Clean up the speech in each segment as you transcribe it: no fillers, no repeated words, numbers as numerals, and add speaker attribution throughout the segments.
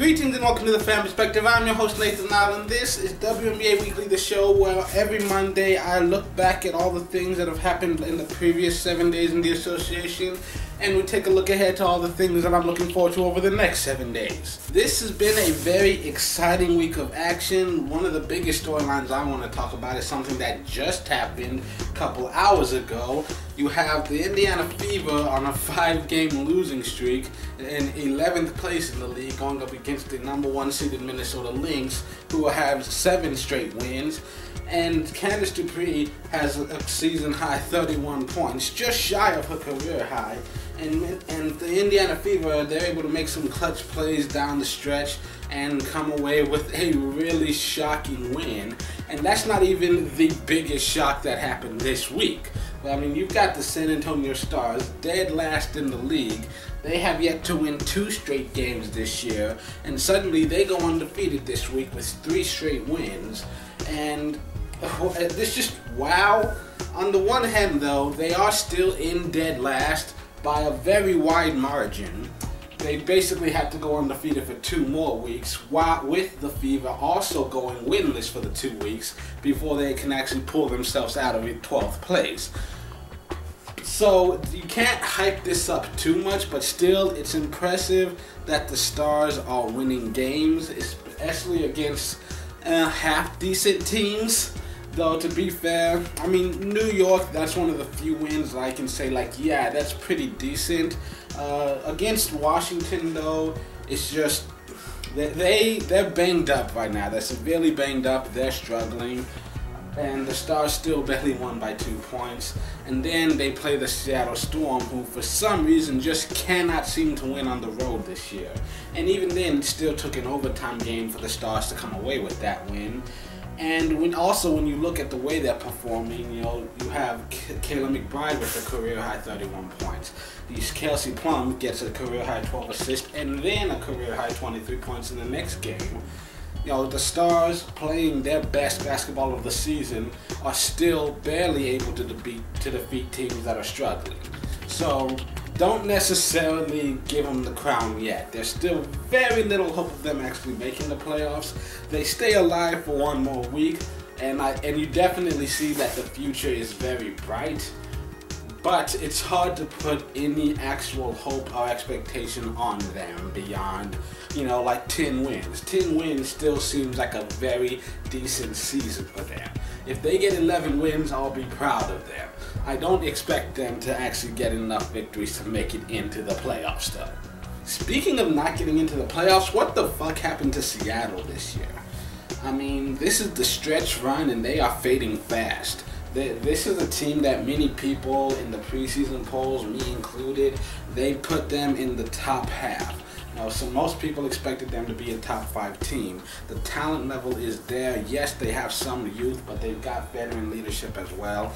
Speaker 1: Greetings and welcome to the Fan Perspective. I'm your host Nathan Allen. This is WNBA Weekly, the show where every Monday I look back at all the things that have happened in the previous 7 days in the association, and we take a look ahead to all the things that I'm looking forward to over the next 7 days. This has been a very exciting week of action. One of the biggest storylines I want to talk about is something that just happened a couple hours ago. You have the Indiana Fever on a 5-game losing streak in 11th place in the league, going up against the #1 seeded Minnesota Lynx, who will have 7 straight wins. And Candace Dupree has a season-high 31 points, just shy of her career high. And the Indiana Fever, they're able to make some clutch plays down the stretch and come away with a really shocking win. And that's not even the biggest shock that happened this week. I mean, you've got the San Antonio Stars, dead last in the league. They have yet to win 2 straight games this year, and suddenly they go undefeated this week with 3 straight wins. And this just, wow. On the one hand, though, they are still in dead last by a very wide margin. They basically had to go undefeated for 2 more weeks, while with the Fever also going winless for the 2 weeks before they can actually pull themselves out of 12th place. So you can't hype this up too much, but still it's impressive that the Stars are winning games, especially against half-decent teams. Though, to be fair, I mean, New York, that's one of the few wins I can say, like, yeah, that's pretty decent. Against Washington, though, it's just, they're banged up right now. They're severely banged up. They're struggling. And the Stars still barely won by 2 points. And then they play the Seattle Storm, who for some reason just cannot seem to win on the road this year. And even then, it still took an overtime game for the Stars to come away with that win. And when you look at the way they're performing, you know, you have Kayla McBride with a career-high 31 points. Kelsey Plum gets a career-high 12 assists and then a career-high 23 points in the next game. You know, the Stars, playing their best basketball of the season, are still barely able to defeat teams that are struggling. So don't necessarily give them the crown yet. There's still very little hope of them actually making the playoffs. They stay alive for 1 more week, and you definitely see that the future is very bright. But it's hard to put any actual hope or expectation on them beyond, you know, like 10 wins. 10 wins still seems like a very decent season for them. If they get 11 wins, I'll be proud of them. I don't expect them to actually get enough victories to make it into the playoffs, though. Speaking of not getting into the playoffs, what the fuck happened to Seattle this year? I mean, this is the stretch run and they are fading fast. This is a team that many people in the preseason polls, me included, they put them in the top half. Now, so most people expected them to be a top 5 team. The talent level is there. Yes, they have some youth, but they've got veteran leadership as well.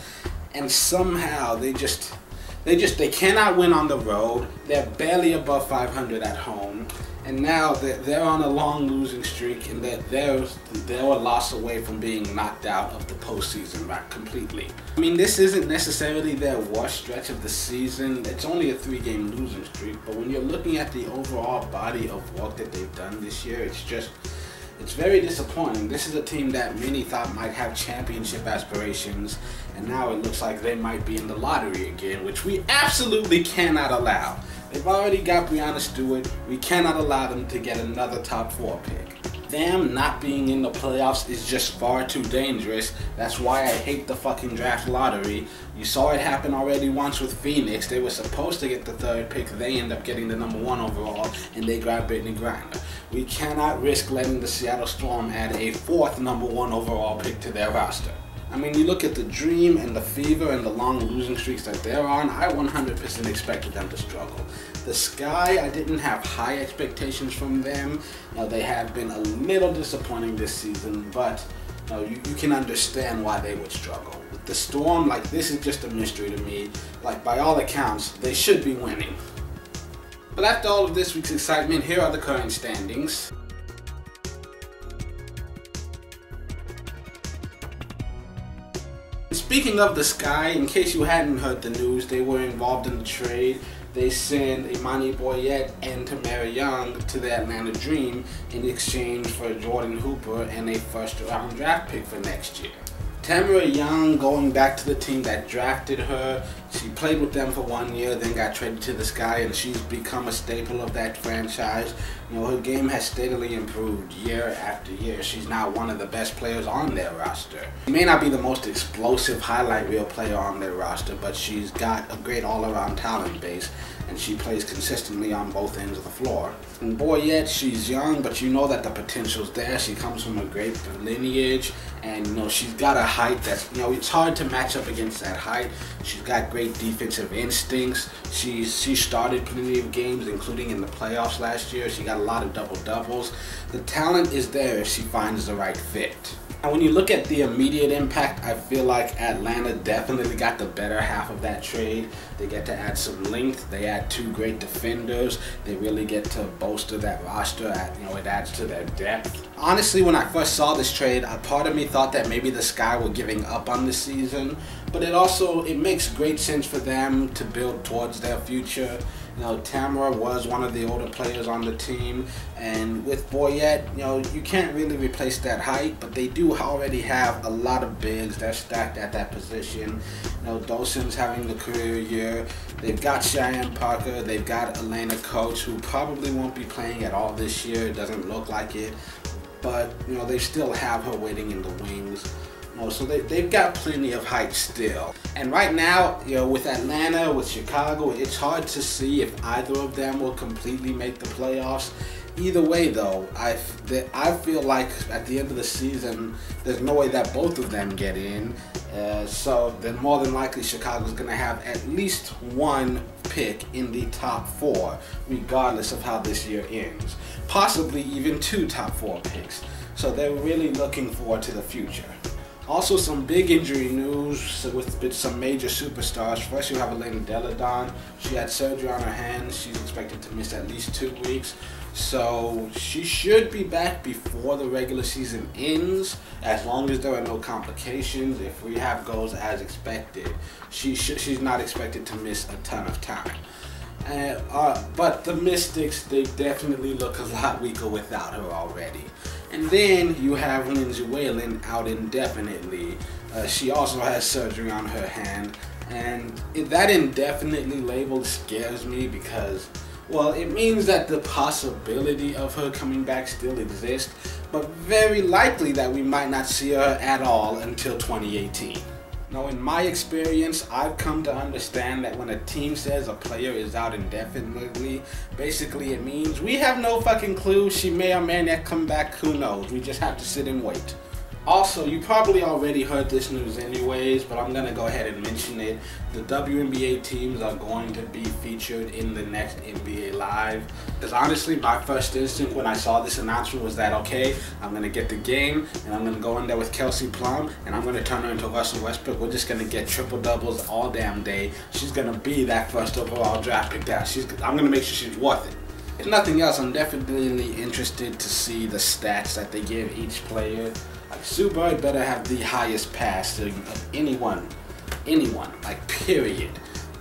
Speaker 1: And somehow they cannot win on the road. They're barely above 500 at home. And now they're on a long losing streak, and they're a loss away from being knocked out of the postseason right completely. I mean, this isn't necessarily their worst stretch of the season. It's only a 3-game losing streak, but when you're looking at the overall body of work that they've done this year, it's very disappointing. This is a team that many thought might have championship aspirations, and now it looks like they might be in the lottery again, which we absolutely cannot allow. They've already got Brianna Stewart. We cannot allow them to get another top 4 pick. Them not being in the playoffs is just far too dangerous. That's why I hate the fucking draft lottery. You saw it happen already once with Phoenix. They were supposed to get the 3rd pick. They end up getting the #1 overall, and they grab Brittany Griner. We cannot risk letting the Seattle Storm add a 4th #1 overall pick to their roster. I mean, you look at the Dream and the Fever and the long losing streaks that they're on, I 100% expected them to struggle. The Sky, I didn't have high expectations from them. They have been a little disappointing this season, but you can understand why they would struggle. With the Storm, like, this is just a mystery to me. Like, by all accounts, they should be winning. But after all of this week's excitement, here are the current standings. Speaking of the Sky, in case you hadn't heard the news, they were involved in the trade they send Imani Boyette and Tamara Young to the Atlanta Dream in exchange for Jordan Hooper and a first-round draft pick for next year. Tamara Young, going back to the team that drafted her, she played with them for 1 year, then got traded to the Sky, and she's become a staple of that franchise. You know, her game has steadily improved year after year. She's now one of the best players on their roster. She may not be the most explosive highlight reel player on their roster, but she's got a great all-around talent base, and she plays consistently on both ends of the floor. And Boyette, she's young, but you know that the potential's there. She comes from a great lineage, and you know, she's got a height that's, you know, it's hard to match up against that height. She's got great defensive instincts. She started plenty of games, including in the playoffs last year. She got a lot of double-doubles. The talent is there if she finds the right fit. And when you look at the immediate impact, I feel like Atlanta definitely got the better half of that trade. They get to add some length. They add 2 great defenders. They really get to bolster that roster. You know, it adds to their depth. Honestly, when I first saw this trade, a part of me thought that maybe the Sky were giving up on the season. But it makes great sense for them to build towards their future. You know, Tamara was one of the older players on the team, and with Boyette, you know, you can't really replace that height, but they do already have a lot of bigs. They're stacked at that position. You know, Dawson's having the career year. They've got Cheyenne Parker. They've got Elena Coates, who probably won't be playing at all this year. It doesn't look like it, but you know, they still have her waiting in the wings. So they've got plenty of height still. And right now, you know, with Atlanta, with Chicago, it's hard to see if either of them will completely make the playoffs. Either way, though, I feel like at the end of the season, there's no way that both of them get in. So then more than likely, Chicago's going to have at least 1 pick in the top 4, regardless of how this year ends. Possibly even 2 top 4 picks. So they're really looking forward to the future. Also, some big injury news with some major superstars. First, you have Elena Deladon. She had surgery on her hand. She's expected to miss at least 2 weeks. So she should be back before the regular season ends, as long as there are no complications. If rehab goes as expected, she's not expected to miss a ton of time. But the Mystics, they definitely look a lot weaker without her already. And then you have Lindsay Whalen out indefinitely. She also has surgery on her hand. And that indefinitely label scares me because, well, it means that the possibility of her coming back still exists, but very likely that we might not see her at all until 2018. Now, in my experience, I've come to understand that when a team says a player is out indefinitely, basically it means we have no fucking clue. She may or may not come back, who knows? We just have to sit and wait. Also, you probably already heard this news anyways, but I'm going to go ahead and mention it. The WNBA teams are going to be featured in the next NBA Live. Because honestly, my first instinct when I saw this announcement was that, okay, I'm going to get the game, and I'm going to go in there with Kelsey Plum, and I'm going to turn her into Russell Westbrook. We're just going to get triple-doubles all damn day. She's going to be that first overall draft pick down. I'm going to make sure she's worth it. If nothing else, I'm definitely interested to see the stats that they give each player. Like, Sue Bird better have the highest passing of anyone, like, period.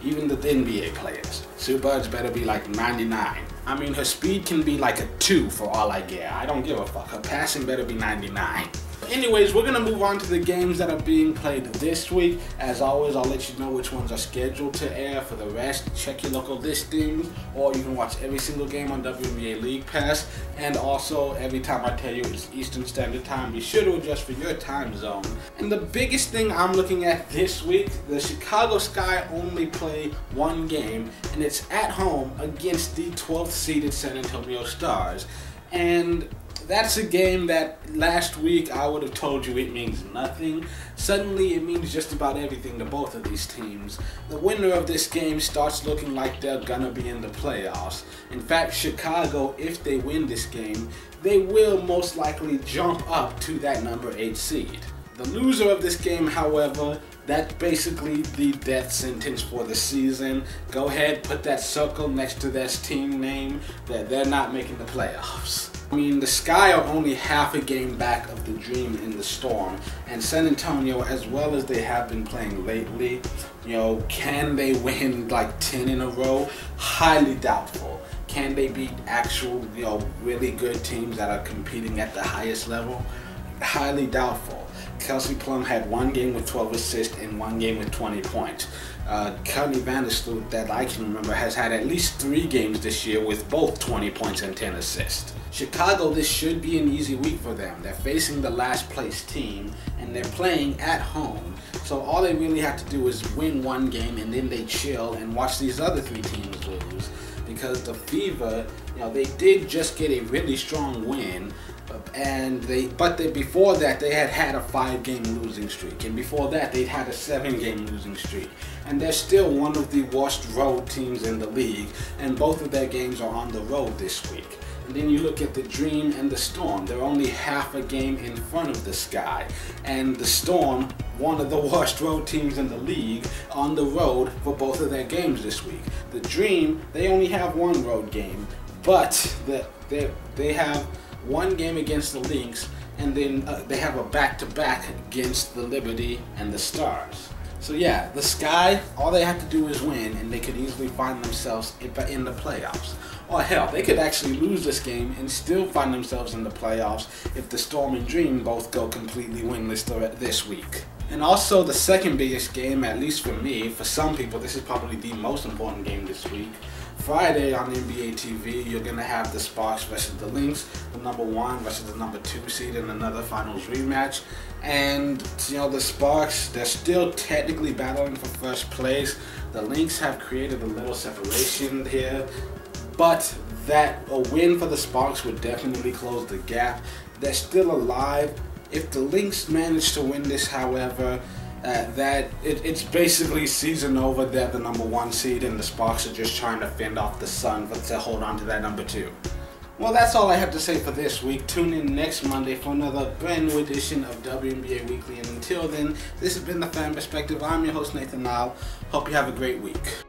Speaker 1: Even the NBA players. Sue Bird's better be like 99. I mean, her speed can be like a 2 for all I care. I don't give a fuck. Her passing better be 99. Anyways, we're going to move on to the games that are being played this week. As always, I'll let you know which ones are scheduled to air. For the rest, check your local listings, or you can watch every single game on WNBA League Pass. And also, every time I tell you it's Eastern Standard Time, be sure to adjust for your time zone. And the biggest thing I'm looking at this week, the Chicago Sky only play 1 game, and it's at home against the 12th seeded San Antonio Stars. And that's a game that last week I would have told you it means nothing. Suddenly it means just about everything to both of these teams. The winner of this game starts looking like they're gonna be in the playoffs. In fact, Chicago, if they win this game, they will most likely jump up to that number 8 seed. The loser of this game, however, that's basically the death sentence for the season. Go ahead, put that circle next to their team name, that they're not making the playoffs. I mean, the Sky are only half a game back of the Dream in the Storm, and San Antonio, as well as they have been playing lately, can they win like 10 in a row? Highly doubtful. Can they beat actual, really good teams that are competing at the highest level? Highly doubtful. Kelsey Plum had one game with 12 assists and one game with 20 points. Courtney Vandersloot, that I can remember, has had at least 3 games this year with both 20 points and 10 assists. Chicago, this should be an easy week for them. They're facing the last place team and they're playing at home. So all they really have to do is win one game and then they chill and watch these other 3 teams lose. Because the Fever, they did just get a really strong win, and before that they had a 5-game losing streak, and before that they'd had a 7-game losing streak, and they're still one of the worst road teams in the league, and both of their games are on the road this week. And then you look at the Dream and the Storm. They're only half a game in front of the Sky. And the Storm, one of the worst road teams in the league, on the road for both of their games this week. The Dream, they only have 1 road game, but they have 1 game against the Lynx, and then they have a back-to-back against the Liberty and the Stars. So yeah, the Sky, all they have to do is win, and they could easily find themselves in the playoffs. Or hell, they could actually lose this game and still find themselves in the playoffs if the Storm and Dream both go completely winless this week. And also the second biggest game, at least for me, for some people, this is probably the most important game this week. Friday on NBA TV, you're going to have the Sparks versus the Lynx, the #1 versus the #2 seed in another finals rematch. And, the Sparks, they're still technically battling for first place. The Lynx have created a little separation here, but a win for the Sparks would definitely close the gap. They're still alive. If the Lynx manage to win this, however, it's basically season over. They're the #1 seed, and the Sparks are just trying to fend off the Sun to hold on to that #2. Well, that's all I have to say for this week. Tune in next Monday for another brand new edition of WNBA Weekly. And until then, this has been The Fan Perspective. I'm your host, Nathan Nile. Hope you have a great week.